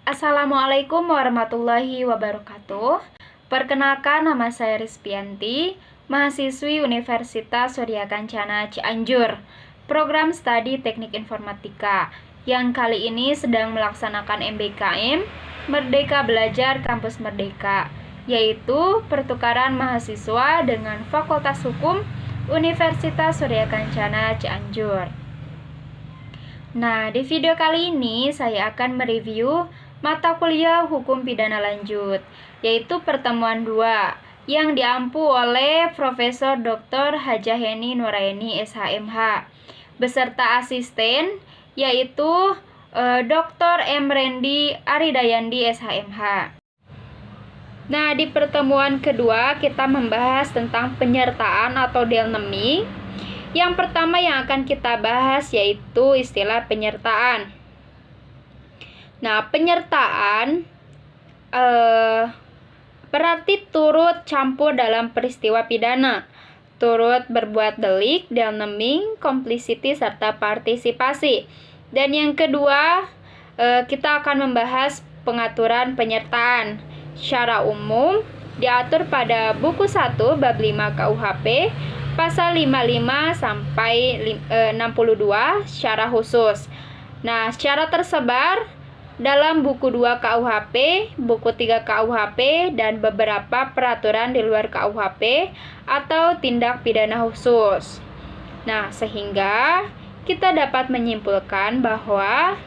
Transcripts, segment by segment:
Assalamualaikum warahmatullahi wabarakatuh. Perkenalkan, nama saya Rizpianti, mahasiswi Universitas Surya Kencana Cianjur, program studi Teknik Informatika, yang kali ini sedang melaksanakan MBKM Merdeka Belajar Kampus Merdeka, yaitu pertukaran mahasiswa dengan Fakultas Hukum Universitas Surya Kencana Cianjur. Nah, di video kali ini saya akan mereview mata kuliah Hukum Pidana Lanjut, yaitu pertemuan 2 yang diampu oleh Profesor Dr. Hajah Heni Nuraini SHMH beserta asisten yaitu Dr. M. Rendi Aridayandi SHMH. Nah, di pertemuan kedua kita membahas tentang penyertaan atau delnaming. Yang pertama yang akan kita bahas yaitu istilah penyertaan. Nah, penyertaan berarti turut campur dalam peristiwa pidana, turut berbuat delik, delnaming, complicity, serta partisipasi. Dan yang kedua, kita akan membahas pengaturan penyertaan. Secara umum, diatur pada buku 1 bab 5 KUHP, pasal 55 sampai 62 secara khusus. Nah, secara tersebar dalam buku 2 KUHP, buku 3 KUHP, dan beberapa peraturan di luar KUHP atau tindak pidana khusus. Nah, sehingga kita dapat menyimpulkan bahwa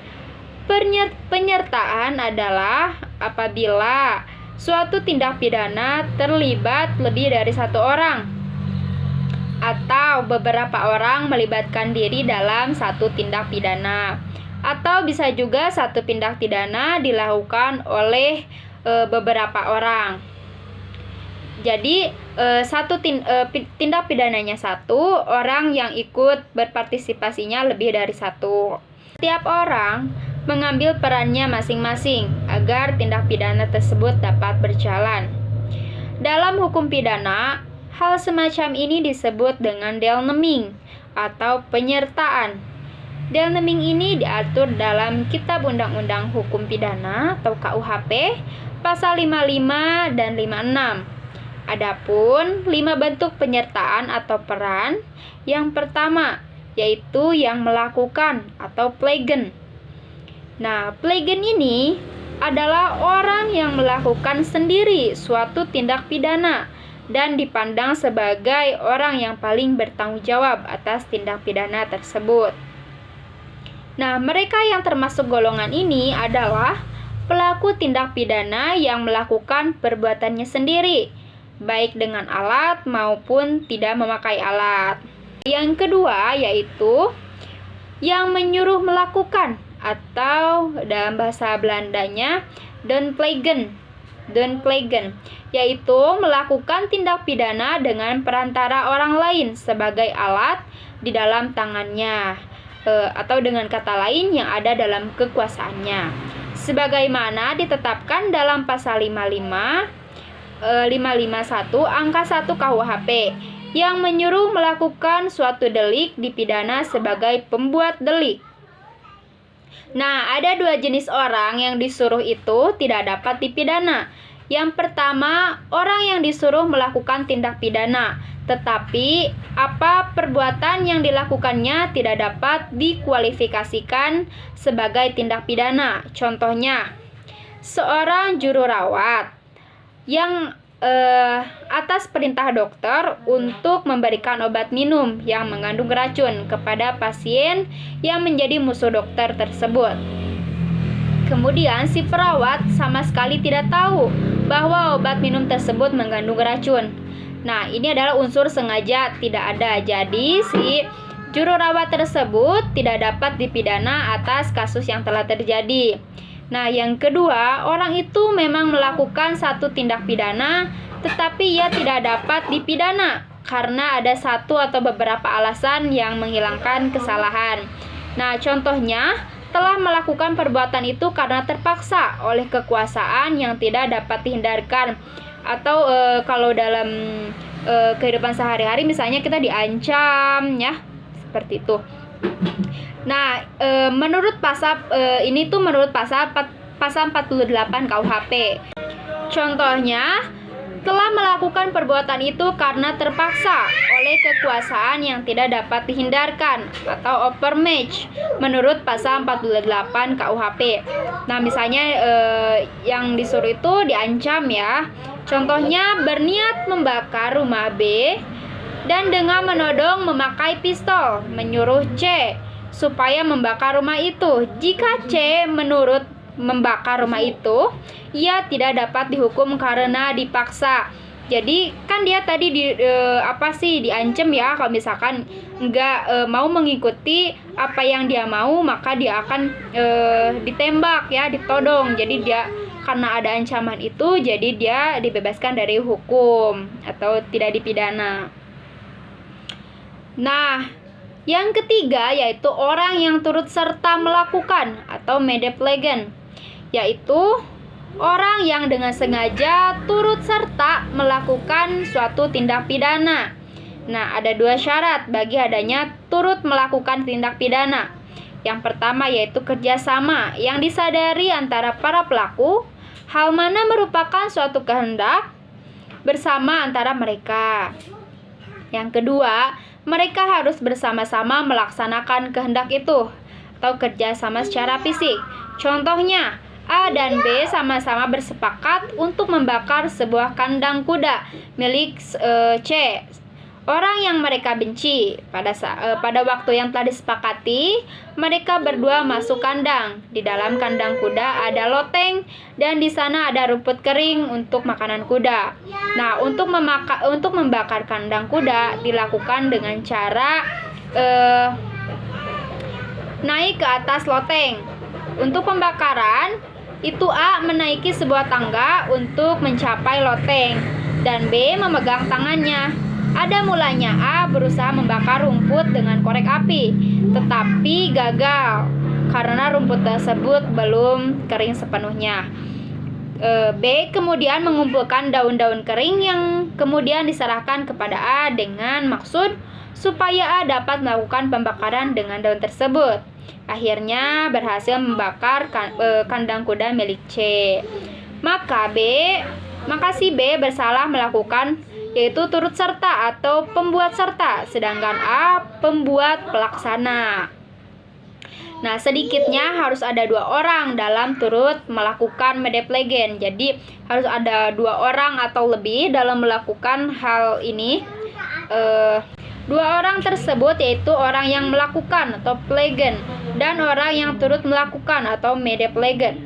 penyertaan adalah apabila suatu tindak pidana terlibat lebih dari satu orang atau beberapa orang melibatkan diri dalam satu tindak pidana, atau bisa juga satu tindak pidana dilakukan oleh beberapa orang. Jadi tindak pidananya satu, orang yang ikut berpartisipasinya lebih dari satu. Setiap orang mengambil perannya masing-masing agar tindak pidana tersebut dapat berjalan. Dalam hukum pidana, hal semacam ini disebut dengan delnaming atau penyertaan. Delnaming ini diatur dalam Kitab Undang-Undang Hukum Pidana atau KUHP pasal 55 dan 56. Adapun 5 bentuk penyertaan atau peran. Yang pertama yaitu yang melakukan atau plegen. Nah, plegen ini adalah orang yang melakukan sendiri suatu tindak pidana dan dipandang sebagai orang yang paling bertanggung jawab atas tindak pidana tersebut. Nah, mereka yang termasuk golongan ini adalah pelaku tindak pidana yang melakukan perbuatannya sendiri, baik dengan alat maupun tidak memakai alat. Yang kedua yaitu yang menyuruh melakukan atau dalam bahasa Belandanya doen plegen, yaitu melakukan tindak pidana dengan perantara orang lain sebagai alat di dalam tangannya, atau dengan kata lain yang ada dalam kekuasaannya, sebagaimana ditetapkan dalam pasal 551 angka 1 KUHP yang menyuruh melakukan suatu delik dipidana sebagai pembuat delik. Nah, ada 2 jenis orang yang disuruh itu tidak dapat dipidana. Yang pertama, orang yang disuruh melakukan tindak pidana, tetapi apa perbuatan yang dilakukannya tidak dapat dikualifikasikan sebagai tindak pidana. Contohnya, seorang juru rawat yang atas perintah dokter untuk memberikan obat minum yang mengandung racun kepada pasien yang menjadi musuh dokter tersebut. Kemudian si perawat sama sekali tidak tahu bahwa obat minum tersebut mengandung racun. Nah, ini adalah unsur sengaja tidak ada. Jadi si juru rawat tersebut tidak dapat dipidana atas kasus yang telah terjadi. Nah, yang kedua, orang itu memang melakukan satu tindak pidana, tetapi ia tidak dapat dipidana karena ada satu atau beberapa alasan yang menghilangkan kesalahan. Nah, contohnya telah melakukan perbuatan itu karena terpaksa oleh kekuasaan yang tidak dapat dihindarkan, atau kalau dalam kehidupan sehari-hari misalnya kita diancam, ya, seperti itu. Nah, menurut pasal pasal 48 KUHP. Contohnya, telah melakukan perbuatan itu karena terpaksa oleh kekuasaan yang tidak dapat dihindarkan atau overmatch menurut pasal 48 KUHP. Nah, misalnya yang disuruh itu diancam ya. Contohnya, berniat membakar rumah B dan dengan menodong memakai pistol menyuruh C supaya membakar rumah itu. Jika C menurut membakar rumah itu, ia tidak dapat dihukum karena dipaksa. Jadi kan dia tadi diancam ya, kalau misalkan nggak mau mengikuti apa yang dia mau, maka dia akan ditembak ya, ditodong. Jadi dia karena ada ancaman itu, jadi dia dibebaskan dari hukum atau tidak dipidana. Nah, yang ketiga yaitu orang yang turut serta melakukan atau medeplegen, yaitu orang yang dengan sengaja turut serta melakukan suatu tindak pidana. Nah, ada dua syarat bagi adanya turut melakukan tindak pidana. Yang pertama yaitu kerjasama yang disadari antara para pelaku, hal mana merupakan suatu kehendak bersama antara mereka. Yang kedua, mereka harus bersama-sama melaksanakan kehendak itu atau kerjasama secara fisik. Contohnya, A dan B sama-sama bersepakat untuk membakar sebuah kandang kuda milik C, orang yang mereka benci. Pada waktu yang telah disepakati, mereka berdua masuk kandang. Di dalam kandang kuda ada loteng dan di sana ada rumput kering untuk makanan kuda. Nah, untuk membakar kandang kuda dilakukan dengan cara naik ke atas loteng. Untuk pembakaran, itu A menaiki sebuah tangga untuk mencapai loteng dan B memegang tangannya. Ada mulanya A berusaha membakar rumput dengan korek api, tetapi gagal karena rumput tersebut belum kering sepenuhnya. B kemudian mengumpulkan daun-daun kering yang kemudian diserahkan kepada A dengan maksud supaya A dapat melakukan pembakaran dengan daun tersebut. Akhirnya berhasil membakar kandang kuda milik C. Maka si B bersalah melakukan, yaitu turut serta atau pembuat serta, sedangkan A pembuat pelaksana. Nah, sedikitnya harus ada 2 orang dalam turut melakukan medeplegen. Jadi harus ada 2 orang atau lebih dalam melakukan hal ini. 2 orang tersebut yaitu orang yang melakukan atau plegen dan orang yang turut melakukan atau medeplegen.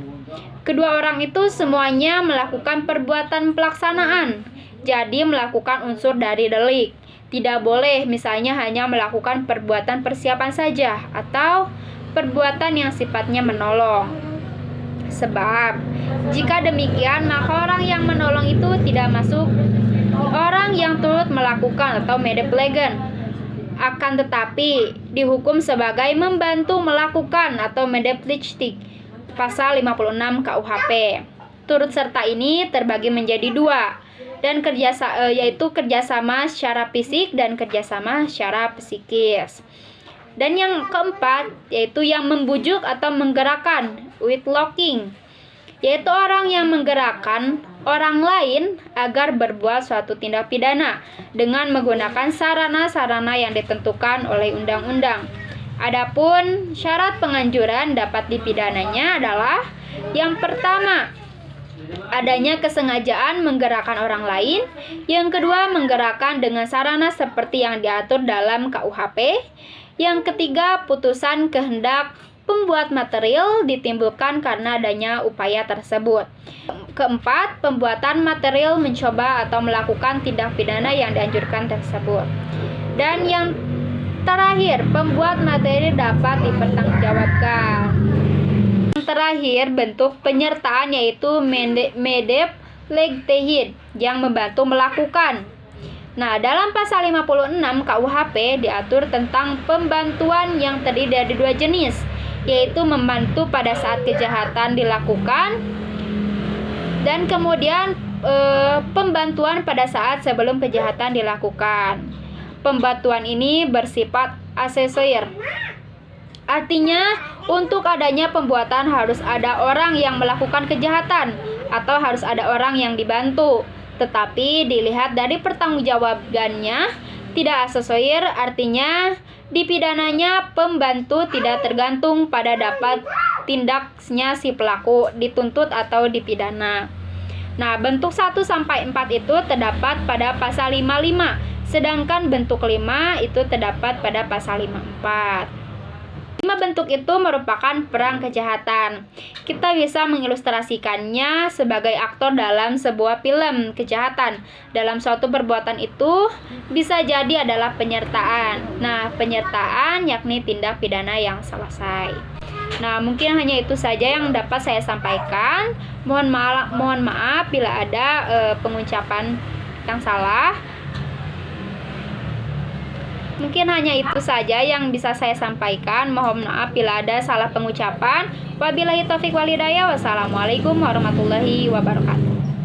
Kedua orang itu semuanya melakukan perbuatan pelaksanaan, jadi melakukan unsur dari delik. Tidak boleh misalnya hanya melakukan perbuatan persiapan saja atau perbuatan yang sifatnya menolong. Sebab jika demikian, maka orang yang menolong itu tidak masuk orang yang turut melakukan atau medeplegen, akan tetapi dihukum sebagai membantu melakukan atau medeplictic pasal 56 KUHP. Turut serta ini terbagi menjadi 2 dan yaitu kerjasama secara fisik dan kerjasama secara psikis. Dan yang keempat yaitu yang membujuk atau menggerakkan, with locking, yaitu orang yang menggerakkan orang lain agar berbuat suatu tindak pidana dengan menggunakan sarana-sarana yang ditentukan oleh undang-undang. Adapun syarat penganjuran dapat dipidananya adalah yang pertama, adanya kesengajaan menggerakkan orang lain. Yang kedua, menggerakkan dengan sarana seperti yang diatur dalam KUHP. Yang ketiga, putusan kehendak pembuat material ditimbulkan karena adanya upaya tersebut. Keempat, pembuatan material mencoba atau melakukan tindak pidana yang dianjurkan tersebut. Dan yang terakhir, pembuat materi dapat dipertanggungjawabkan. Yang terakhir, bentuk penyertaan yaitu medeplegetehid yang membantu melakukan. Nah, dalam pasal 56 KUHP diatur tentang pembantuan yang terdiri dari 2 jenis, yaitu membantu pada saat kejahatan dilakukan dan kemudian pembantuan pada saat sebelum kejahatan dilakukan. Pembantuan ini bersifat asesor Artinya, untuk adanya pembuatan harus ada orang yang melakukan kejahatan atau harus ada orang yang dibantu. Tetapi dilihat dari pertanggungjawabannya tidak sesuai, artinya dipidananya pembantu tidak tergantung pada dapat tindaknya si pelaku dituntut atau dipidana. Nah, bentuk 1 sampai 4 itu terdapat pada pasal 55, sedangkan bentuk 5 itu terdapat pada pasal 54. 5 bentuk itu merupakan perang kejahatan. Kita bisa mengilustrasikannya sebagai aktor dalam sebuah film kejahatan. Dalam suatu perbuatan itu bisa jadi adalah penyertaan. Nah, penyertaan yakni tindak pidana yang selesai. Nah, mungkin hanya itu saja yang dapat saya sampaikan. Mohon maaf bila ada pengucapan yang salah. Mungkin hanya itu saja yang bisa saya sampaikan. Mohon maaf bila ada salah pengucapan. Wabillahi taufiq wal hidayah. Wassalamualaikum warahmatullahi wabarakatuh.